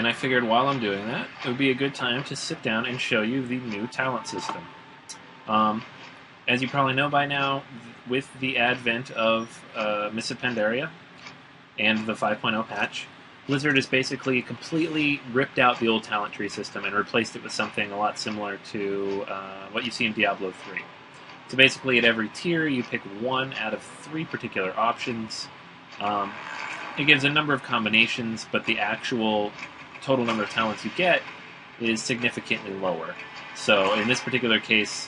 And I figured while I'm doing that, it would be a good time to sit down and show you the new talent system. As you probably know by now, with the advent of Mists of Pandaria and the 5.0 patch, Blizzard has basically completely ripped out the old talent tree system and replaced it with something a lot similar to what you see in Diablo 3. So basically, at every tier, you pick one out of three particular options. It gives a number of combinations, but the actual total number of talents you get is significantly lower. So in this particular case,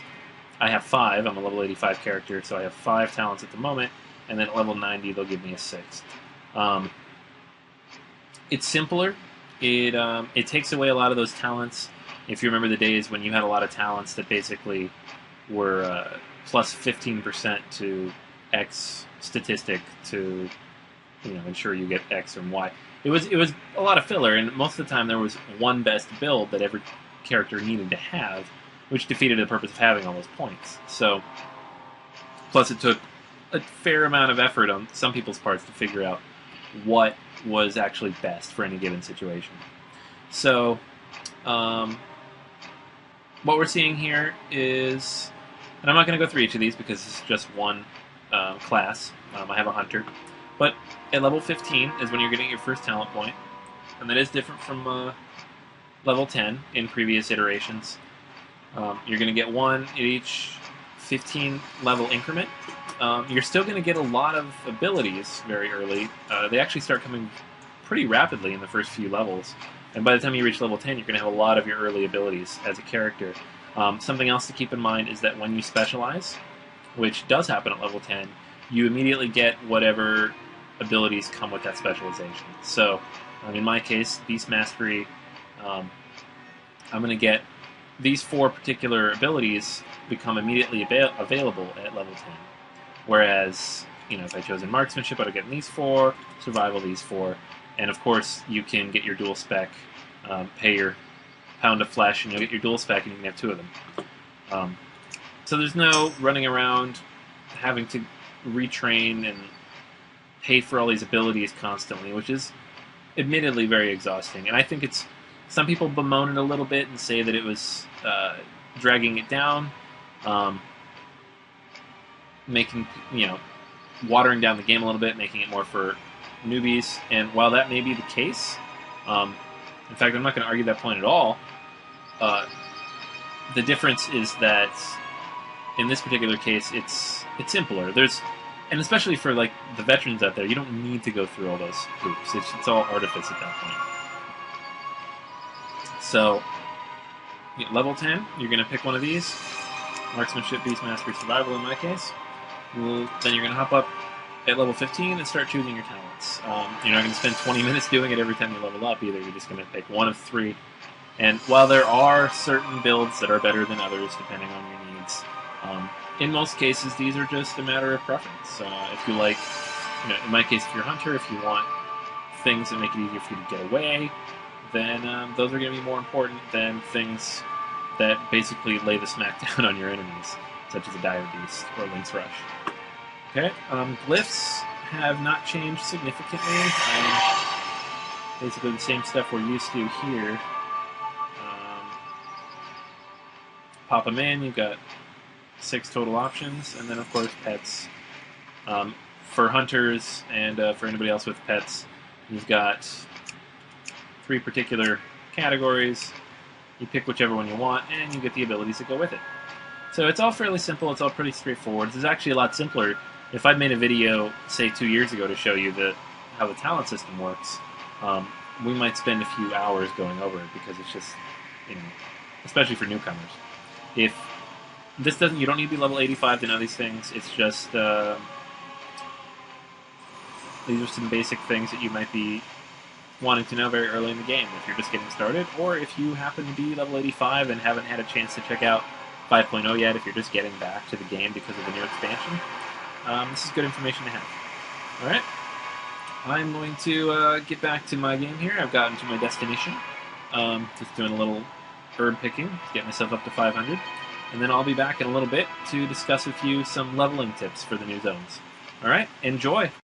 I have 5. I'm a level 85 character, so I have 5 talents at the moment, and then at level 90, they'll give me a 6th. It's simpler. It takes away a lot of those talents. If you remember the days when you had a lot of talents that basically were plus 15% to X statistic to ensure you get X and Y. It was a lot of filler, and most of the time there was one best build that every character needed to have, which defeated the purpose of having all those points. So, plus it took a fair amount of effort on some people's parts to figure out what was actually best for any given situation. So, what we're seeing here is, and I'm not going to go through each of these because this is just one class. I have a hunter. But at level 15 is when you're getting your first talent point, and that is different from level 10 in previous iterations. You're going to get one at each 15 level increment. You're still going to get a lot of abilities very early. They actually start coming pretty rapidly in the first few levels. And by the time you reach level 10, you're going to have a lot of your early abilities as a character. Something else to keep in mind is that when you specialize, which does happen at level 10, you immediately get whatever abilities come with that specialization. So, in my case, Beast Mastery, I'm going to get these 4 particular abilities become immediately available at level 10. Whereas, if I chose in Marksmanship, I'd get these 4, Survival these 4, and of course you can get your dual spec, pay your pound of flesh, and you'll get your dual spec, and you can have 2 of them. So there's no running around having to retrain and pay for all these abilities constantly, which is admittedly very exhausting. And I think some people bemoan it a little bit and say that it was dragging it down, making, watering down the game a little bit, making it more for newbies. And while that may be the case, in fact, I'm not going to argue that point at all. The difference is that in this particular case, it's simpler. And especially for the veterans out there, you don't need to go through all those hoops. It's all artifice at that point. So, level 10, you're going to pick one of these. Marksmanship, Beast Mastery, Survival in my case. Then you're going to hop up at level 15 and start choosing your talents. You're not going to spend 20 minutes doing it every time you level up either. You're just going to pick one of 3. And while there are certain builds that are better than others depending on your needs, in most cases, these are just a matter of preference. If you like, in my case, if you're a hunter, if you want things that make it easier for you to get away, then those are going to be more important than things that basically lay the smack down on your enemies, such as a Dire Beast or Lynx Rush. Okay, glyphs have not changed significantly. Basically the same stuff we're used to here. Pop them in, you've got 6 total options, and then of course pets. For hunters and for anybody else with pets, you've got 3 particular categories. You pick whichever one you want, and you get the abilities that go with it. So it's all fairly simple, it's all pretty straightforward. This is actually a lot simpler. If I'd made a video, say 2 years ago, to show you how the talent system works, we might spend a few hours going over it, because it's just, especially for newcomers. If this doesn't, you don't need to be level 85 to know these things. It's just these are some basic things that you might be wanting to know very early in the game if you're just getting started, or if you happen to be level 85 and haven't had a chance to check out 5.0 yet, if you're just getting back to the game because of the new expansion. This is good information to have. Alright, I'm going to get back to my game here. I've gotten to my destination. Just doing a little herb picking to get myself up to 500. And then I'll be back in a little bit to discuss with you some leveling tips for the new zones. Alright, enjoy!